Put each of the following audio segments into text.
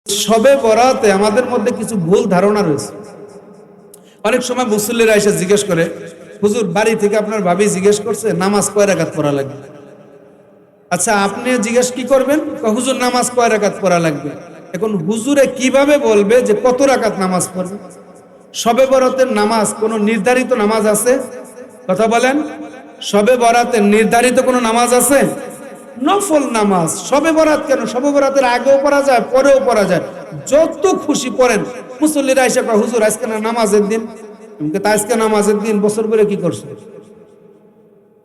শবে বরাতে আমাদের মধ্যে কিছু ভুল ধারণা রয়েছে। অনেক সময় মুসল্লিরা এসে জিজ্ঞেস করে, হুজুর বাড়ি থেকে আপনার ভাবি জিজ্ঞেস করছে নামাজ কয় রাকাত পড়া লাগবে। আচ্ছা, আপনি জিজ্ঞেস কি করবেন? হুজুর নামাজ কয় রাকাত পড়া লাগবে। এখন হুজুরে কিভাবে বলবে যে কত রাকাত নামাজ পড়বে? শবে বরাতের নামাজ কোনো নির্ধারিত নামাজ আছে? কথা বলেন, শবে বরাতের নির্ধারিত কোনো নামাজ আছে? নফল নামাজ। শবে বরাত কেন? শবে বরাতের আগেও পড়া যায়, পরেও পড়া যায়, যত খুশি পড়েন। মুসল্লিরা এসে কয় হুজুর আজকে না নামাজের দিন। আজকে নামাজের দিন, বছর করে কি করছে?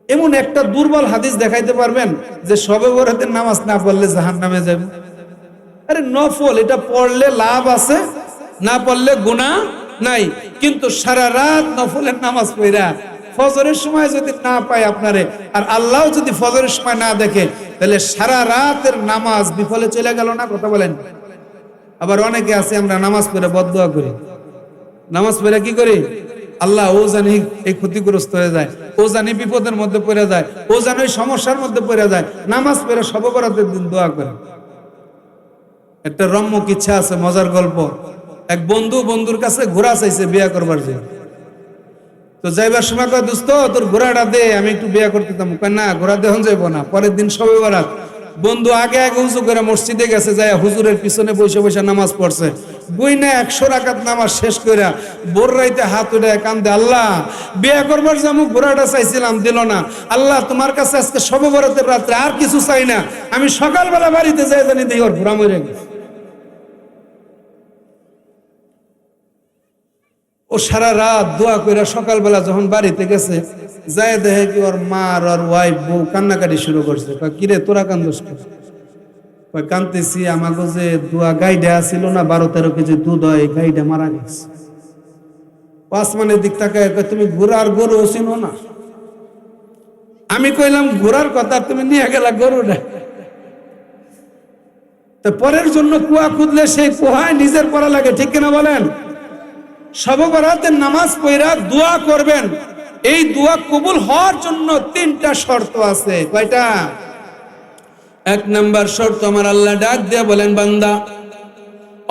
এমন একটা দুর্বল হাদিস দেখাইতে পারবেন যে শবে বরাতের নামাজ না পড়লে জাহান্নামে যাবে? আরে নফল, এটা পড়লে লাভ আছে, না পড়লে গুনাহ নাই। কিন্তু সারা রাত নফলের নামাজ পড়া ফজরের সময় যদি না পায় আপনারে, আর আল্লাহ যদি ফজরের সময় না দেখে, তাহলে সারা রাতের নামাজ বিফলে চলে গেল না? কথা বলেন। আবার অনেকে আছে আমরা নামাজ পড়ে বদদুয়া করি। নামাজ পড়ে কি করি? আল্লাহ ও জানি এই ক্ষতিগ্রস্ত হয়ে যায়, ও জানি বিপদের মধ্যে পড়ে যায়, ও জানি সমস্যার মধ্যে পড়ে যায়। নামাজ পড়ে শবে বরাতের দিন দোয়া করে। একটা রম্যক ইচ্ছা আছে, মজার গল্প। এক বন্ধুর কাছে ঘোড়া চাইছে বিয়ে করবার জন্য। তো যাইবার সময় কয়, দোস্ত তোর ঘোড়াটা দে, আমি একটু বিয়ে করতে দাম। না, ঘোড়া দেহন যাইবো না, পরের দিন শবে বরাত। বন্ধু আগে উঁচু করে মসজিদে গেছে, যায় হুজুরের পিছনে বসে বসে নামাজ পড়ছে। না 100 রাকাত নামাজ শেষ করে বোর রাইতে হাত উঠে কান্দে, আল্লাহ বিয়ে করবার যাবো, ঘোড়াটা চাইছিলাম দিল না। আল্লাহ তোমার কাছে আজকে শবে বরাতের রাত্রে আর কিছু চাই না, আমি সকালবেলা বাড়িতে যাই জানি দেখি ওর ঘোড়া মরে গেছে। ও সারা রাত দোয়া করে সকালবেলা যখন বাড়িতে গেছে, যায় দেখে কি ওর মা আর ওর ওয়াইফ বউ কান্নাকাটি শুরু করছে। কিরে তোরা কান্দোস? কান্দতেছি, আমাকে যে দোয়া গাইডা ছিল না 12-13 কেজি দুধ হয়, গাইডা মারা গেছে। আসমানের দিক তাকায় কয়, তুমি ঘোড়ার গরু চিনো না? আমি কইলাম ঘোড়ার কথা, তুমি নিয়ে গেলা গরুটা। তো পরের জন্য কুয়া খুঁজলে সেই কুয়ায় নিজের পড়া লাগে, ঠিক কিনা বলেন? শবে বরাতের নামাজ পড়া দোয়া করবেন। এই দোয়া কবুল হওয়ার জন্য 3টা শর্ত আছে। কয়টা? 1 নাম্বার শর্ত, আমার আল্লাহ ডাক দিয়ে বলেন, বান্দা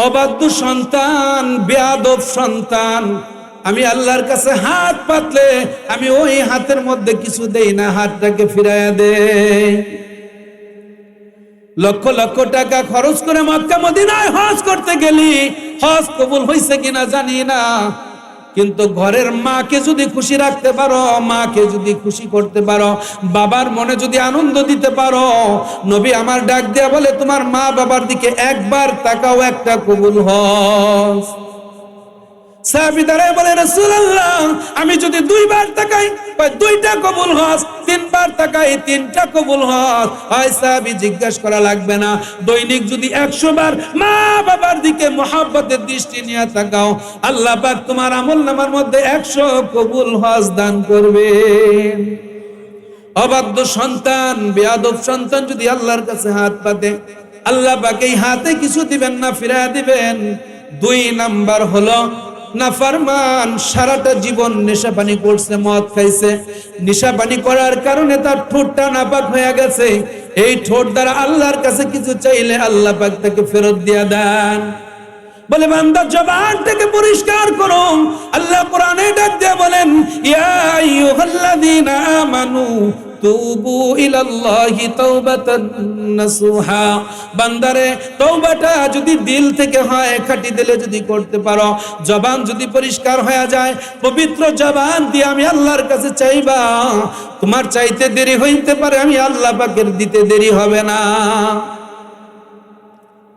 অবাধ্য সন্তান, বেয়াদব সন্তান, আমি আল্লাহর কাছে হাত পাতলে আমি ওই হাতের মধ্যে কিছু দেই না, হাতটাকে ফিরাইয়া দেই। লক্ষ লক্ষ টাকা খরচ করে মক্কা মদিনায় হজ করতে গেলি, হজ কবুল হয়েছে কিনা জানি না, কিন্তু ঘরের মাকে যদি খুশি রাখতে পারো, মাকে যদি খুশি করতে পারো, বাবার মনে যদি আনন্দ দিতে পারো, নবী আমার ডাক দেয়া বলে, তোমার মা বাবার দিকে একবার তাকাও, একটা কবুল হজ। সাহাবীরা বলে, রাসূলুল্লাহ আমি যদি 2 বার তাকাই 2টা কবুল হজ, 3 বার তাকাই 3টা কবুল হজ। হয় সাহাবী জিজ্ঞাসা করা লাগবে না, দৈনিক যদি 100 বার মা বাবার দিকে মহব্বতের দৃষ্টি নিয়ে তাকাও, আল্লাহ পাক তোমার আমলনামার মধ্যে 100 কবুল হজ দান করবেন। অবাধ্য সন্তান, বেয়াদব সন্তান যদি আল্লাহর কাছে হাত পাতে, আল্লাহ পাক এই হাতে কিছু দিবেন না, ফিরায় দিবেন। 2 নাম্বার হলো নাফরমান, সারাটা জীবন নেশাপানি করছে, মদ খাইছে, নেশাপানি করার কারণে তার ঠোঁটটা নাপাক হয়ে গেছে। এই ঠোঁট দ্বারা আল্লাহর কাছে কিছু চাইলে আল্লাহ পাক তাকে ফেরত দিয়ে দেন। বলে বান্দা জবানটাকে পরিষ্কার করো। আল্লাহ কোরআনে ডাক দিয়ে বলেন, ইয়া আইয়ুহাল্লাযীনা আমানু তুবু ইলাল্লাহি তাওবাতান নাসুহা। বান্দারে তওবাটা যদি দিল থেকে হয়, খাঁটি দিলে যদি করতে পারো, জবান যদি পরিষ্কার হয়ে যায়, পবিত্র জবান দিয়ে আমি আল্লাহর কাছে চাইবা, তোমার চাইতে দেরি হইতে পারে, আমি আল্লাহ পাকের দিতে দেরি হবে না।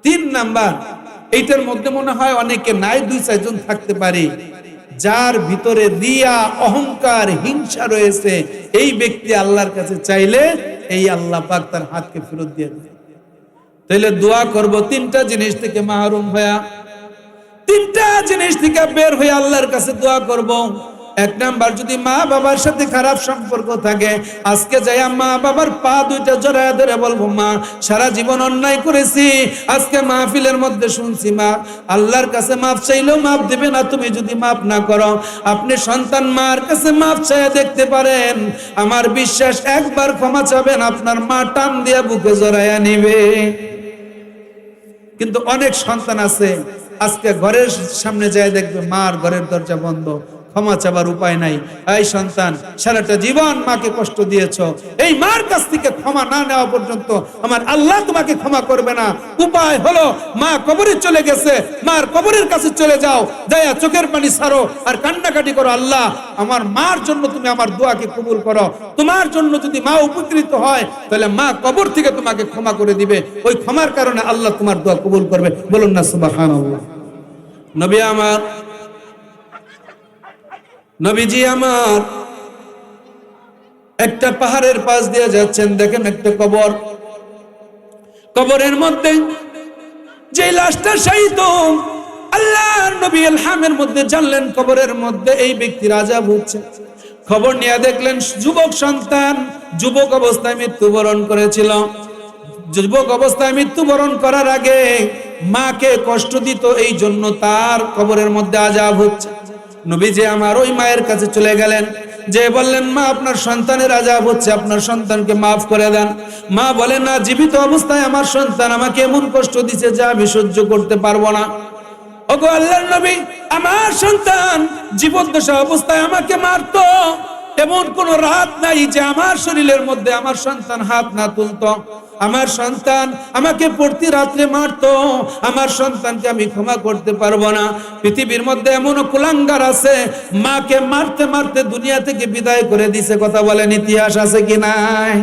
3 নাম্বার, এইটার মধ্যে মনে হয় অনেকে নাই, 2-4 জন থাকতে পারে, যার ভিতরে রিয়া, অহংকার, হিংসা রয়েছে। এই ব্যক্তি আল্লাহর কাছে চাইলে এই আল্লাহ পাক তার হাতকে ফেরত দিয়ে দেয়। তাহলে দোয়া করব 3টা জিনিস থেকে মাহরুম হয়ে, 3টা জিনিস থেকে বের হয়ে আল্লাহর কাছে দোয়া করব। 1 নাম্বার, যদি মা বাবার সাথে খারাপ সম্পর্ক থাকে, আজকে যাই মা বাবার পা 2টা জড়ায় ধরে বলবো, মা সারা জীবন অন্যায় করেছি, আজকে মাহফিলের মধ্যে শুনছি মা আল্লাহর কাছে মাফ চাইলেও মাফ দিবে না, তুমি যদি মাফ না করো, আপনি সন্তান মার কাছে মাফ চাইয়া দেখতে পারেন, আমার বিশ্বাস একবার ক্ষমা চাবেন, আপনার মা টান দিয়ে বুকে জড়াইয়া নিবে। কিন্তু অনেক সন্তান আছে আজকে ঘরের সামনে যায় দেখবে মার ঘরের দরজা বন্ধ, ক্ষমা চাবার উপায় নাই। এই সন্তান, সারাটা জীবন মাকে কষ্ট দিয়েছ, এই মার কাছ থেকে ক্ষমা না নেওয়া পর্যন্ত আমার আল্লাহ তোমাকে ক্ষমা করবে না। উপায় হলো মা কবরে চলে গেছে, মার কবরের কাছে চলে যাও, যাইয়া চোখের পানি ছাড়ো আর কান্নাকাটি করো, আল্লাহ আমার মার জন্য তুমি আমার দোয়াকে কবুল করো। তোমার জন্য যদি মা উপকৃত হয় তাহলে মা কবর থেকে তোমাকে ক্ষমা করে দিবে, ওই ক্ষমার কারণে আল্লাহ তোমার দোয়া কবুল করবে। বলুন না সুবহানাল্লাহ। নবী আমার, নবীজি আমার একটা পাহাড়ের পাশ দিয়ে যাচ্ছেন, দেখেন একটা কবর, কবরের মধ্যে যে লাশটা শায়িত, আল্লাহর নবী ইলহামের মধ্যে জানলেন কবরের মধ্যে এই ব্যক্তির আযাব হচ্ছে। খবর নিয়ে দেখলেন যুবক সন্তান যুবক অবস্থায় মৃত্যুবরণ করেছিল। যুবক অবস্থায় মৃত্যুবরণ করার আগে মাকে কষ্ট দিত, এই জন্য তার কবরের মধ্যে আযাব হচ্ছে। নবীজি আমার ওই মায়ের কাছে চলে গেলেন, যে বললেন মা আপনার সন্তানের আযাব হচ্ছে, আপনার সন্তানকে মাফ করে দেন। মা বলেন না, জীবিত অবস্থায় আমার সন্তান আমাকে এমন কষ্ট দিছে যা আমি সহ্য করতে পারবো না। ওগো আল্লাহর নবী, আমার সন্তান জীবদ্দশা অবস্থায় আমাকে মারতো, এমন কোন রাত নাই যে আমার শরীরের মধ্যে আমার সন্তান হাত না তুলতো। আমার সন্তান আমাকে প্রতি রাত্রে মারতো, আমার সন্তানকে আমি ক্ষমা করতে পারবো না। পৃথিবীর মধ্যে এমনও কুলাঙ্গার আছে মাকে মারতে মারতে দুনিয়া থেকে বিদায় করে দিছে, কথা বলেন ইতিহাস আছে কি নাই?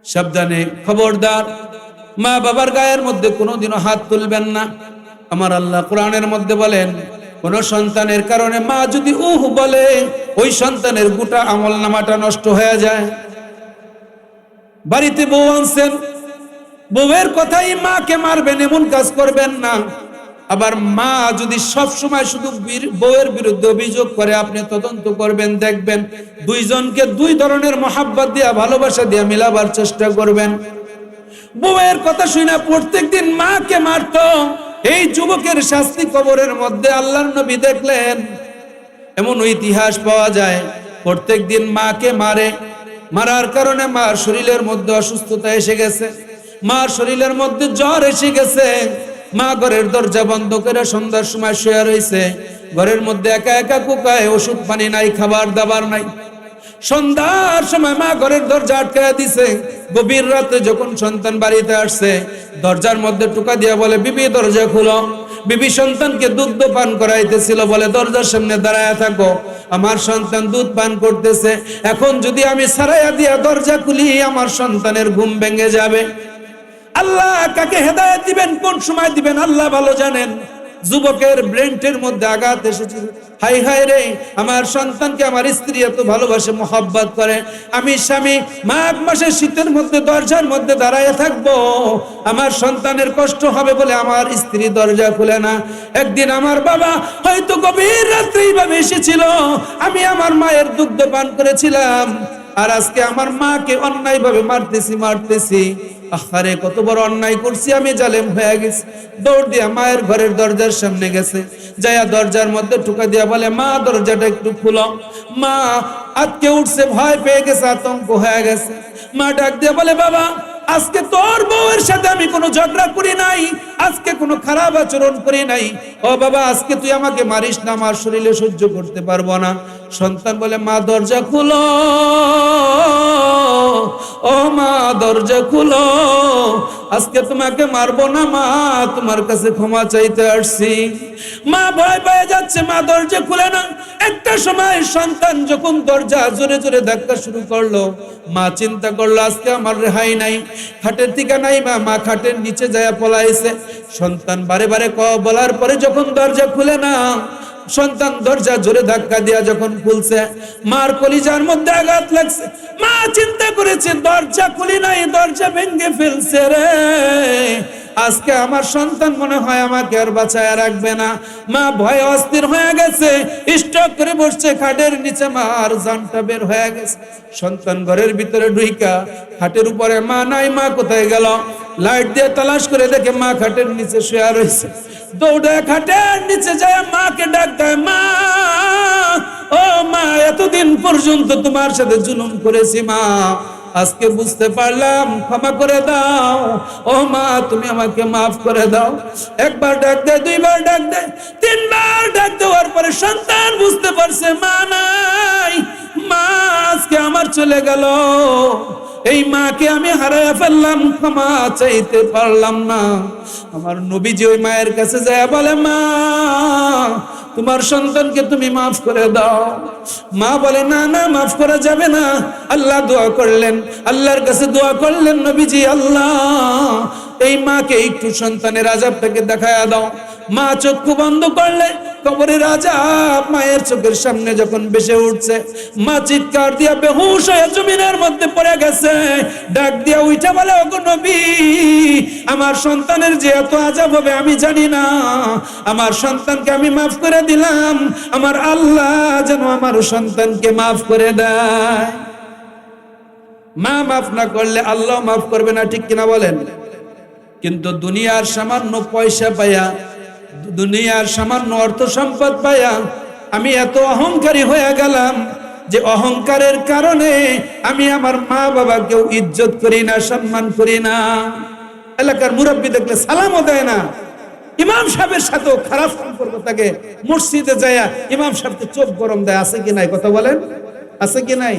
সাবধানে, খবরদার, মা বাবার গায়ের মধ্যে কোনোদিনও হাত তুলবেন না। আমার আল্লাহ কোরআনের মধ্যে বলেন, কোন সন্তানের কারণে মা যদি উহ বলে, ওই সন্তানের গোটা আমলনামাটা নষ্ট হয়ে যায়। বাড়িতে বউ আনছেন, বউয়ের কথাই মাকে মারবেন, এমন কাজ করবেন না। আবার মা যদি সব সময় শুধু বউয়ের বিরুদ্ধে অভিযোগ করে, আপনি তদন্ত করবেন, দেখবেন দুইজনকে দুই ধরনের মহাব্বত দিয়া ভালোবাসা দিয়া মিলাবার চেষ্টা করবেন। বউয়ের কথা শুনে প্রত্যেকদিন মাকে মারতো, এই যুবকের শাস্তি কবরের মধ্যে আল্লাহর নবী দেখলেন। এমন ইতিহাস পাওয়া যায়, প্রত্যেকদিন মাকে মারে, মারার কারণে মার শরীরের মধ্যে অসুস্থতা এসে গেছে, মার শরীরের মধ্যে জ্বর এসে গেছে। মা ঘরের দরজা বন্ধ করে সন্ধ্যার সময় শুয়ে রয়েছে, ঘরের মধ্যে একা একা কুকায়, ওষুধ পানি নাই, খাবার দাবার নাই। সন্ধ্যার সময় মা ঘরের দরজা আটকায়া দিছে। গভীর রাতে যখন সন্তান বাড়িতে আসছে, দরজার মধ্যে টোকা দিয়া বলে, বিবি দরজা খুলো। বিবি সন্তানকে দুধ পান করাইতেছিল, বলে দরজার সামনে দাঁড়ায় থাকো, আমার সন্তান দুধ পান করতেছে, এখন যদি আমি সারাইয়া দিয়া দরজা খুলি আমার সন্তানের ঘুম ভেঙে যাবে। আল্লাহ কাকে হেদায়েত দিবেন, কোন সময় দিবেন আল্লাহ ভালো জানেন। যুবকের ব্রেনটের মধ্যে আঘাত এসেছিল, হাই হাই রে, আমার সন্তানকে আমার স্ত্রী এত ভালোবাসে, মোহাব্বত করে, আমি স্বামী মাঘ মাসের শীতের মধ্যে দরজার মধ্যে দাঁড়ায় থাকবো, আমার সন্তানের কষ্ট হবে বলে আমার স্ত্রী দরজা খুলে না। একদিন আমার বাবা হয়তো গভীর রাত্রে এইভাবে এসেছিল, আমি আমার মায়ের দুগ্ধ পান করেছিলাম, আর আজকে আমার মাকে অন্যায় ভাবে মারতেছি। আহারে, কত বড় অন্যায় করছি আমি, জালেম হয়ে গেছি। দৌড় দিয়া মায়ের ঘরের দরজার সামনে গেছে, যাইয়া দরজার মধ্যে ঠুকা দিয়া বলে, মা দরজাটা একটু খুলো। মা আটকে উঠছে, ভয় পেয়ে গেছে, আতঙ্ক হয়ে গেছে। মা ডাক দিয়া বলে, বাবা আজকে তোর বউয়ের সাথে আমি কোনো ঝগড়া করি নাই, আজকে কোনো খারাপ আচরণ করি নাই। ও বাবা, আজকে তুই আমাকে মারিস না, আমার শরীরে সহ্য করতে পারবো না। সন্তান বলে, মা দরজা খুলো, ও মা দরজা খুলো, আজকে তোমাকে মারবো না মা, তোমার কাছে ক্ষমা চাইতে আসছি। মা ভয় পেয়ে যাচ্ছে, মা দরজা খুলে না। একটা সময় সন্তান যখন দরজা জোরে জোরে ধাক্কা শুরু করলো, মা চিন্তা করলো আজকে আমার রেহাই নাই, খাটের থেকে নাই মা খাটের নিচে যায় পলাইছে। সন্তান বারে বারে বলার পরে যখন দরজা খুলে না, সন্তান দরজা জোরে ধাক্কা দিয়া যখন খুলছে, মার কলিজার মধ্যে আঘাত লাগছে। মা চিন্তা করেছে, দরজা খুলি নাই, দরজা ভেঙে ফেলছে রে, আজকে আমার সন্তান মনে হয় আমাকে আর বাঁচায় রাখবে না। মা ভয়ে অস্থির হয়ে গেছে, স্টক করে বসছে খাটের নিচে, মার জানটা বের হয়ে গেছে। সন্তান ঘরের ভিতরে ঢুইকা খাটের উপরে, মা নাই, মা কোথায় গেল? লাইট দিয়ে তালাশ করে দেখে মা খাটের নিচে শুয়ে রয়েছে। দৌড়ে খাটের নিচে যায় মাকে ডাক দেয়, মা ও মা, এতদিন পর্যন্ত তোমার সাথে জুলুম করেছি মা, আজকে বুঝতে পারলাম, ক্ষমা করে দাও ও মা, তুমি আমাকে মাফ করে দাও। একবার ডাক দেয়, দুইবার ডাক দেয়, তিনবার ডাক দেওয়ার পরে সন্তান বুঝতে পারছে মা নাই, মা আজকে আমার চলে গেল, এই মাকে আমি হারায়া ফেললাম, ক্ষমা চাইতে পারলাম না। আমার নবীজি ওই মায়ের কাছে যায় বলে, মা তোমার সন্তানকে তুমি মাফ করে দাও। মা বলে, না না, মাফ করা যাবে না। আল্লাহ দোয়া করলেন, আল্লাহর কাছে দোয়া করলেন, নবীজি আল্লাহ এই মাকে একটু সন্তানের আযাবটাকে দেখায়া দাও। মা চক্ষু বন্ধ করলে কবরের আযাব মায়ের চোখের সামনে যখন ভেসে উঠছে, মা চিৎকার দিয়া বেহুশ হয়ে জমিনের মধ্যে পড়ে গেছে। ডাক দিয়া উঠা বলে, ওগো নবী, আমার সন্তানের যে এত আযাব হবে আমি জানি না, আমার সন্তানকে আমি মাফ করে দিলাম, আমার আল্লাহ যেন আমার সন্তানকে মাফ করে দেয়। মা মাফ না করলে আল্লাহ মাফ করবে না, ঠিক কিনা বলেন? কিন্তু দুনিয়ার সামান্য পয়সা পাইয়া, দুনিয়ার সামান্য অর্থ সম্পদ পাইয়া আমি এত অহংকারী হয়ে গেলাম যে অহংকারের কারণে আমি আমার মা বাবাকেও ইজ্জত করি না, সম্মান করি না। এলাকার মুরব্বী দেখলে সালামও দেয় না, ইমাম সাহেবের সাথেও খারাপ সম্পর্ক থাকে, মসজিদে যায় ইমাম সাহেবকে চোখ গরম দেয়। আছে কি নাই কথা বলেন? আছে কি নাই?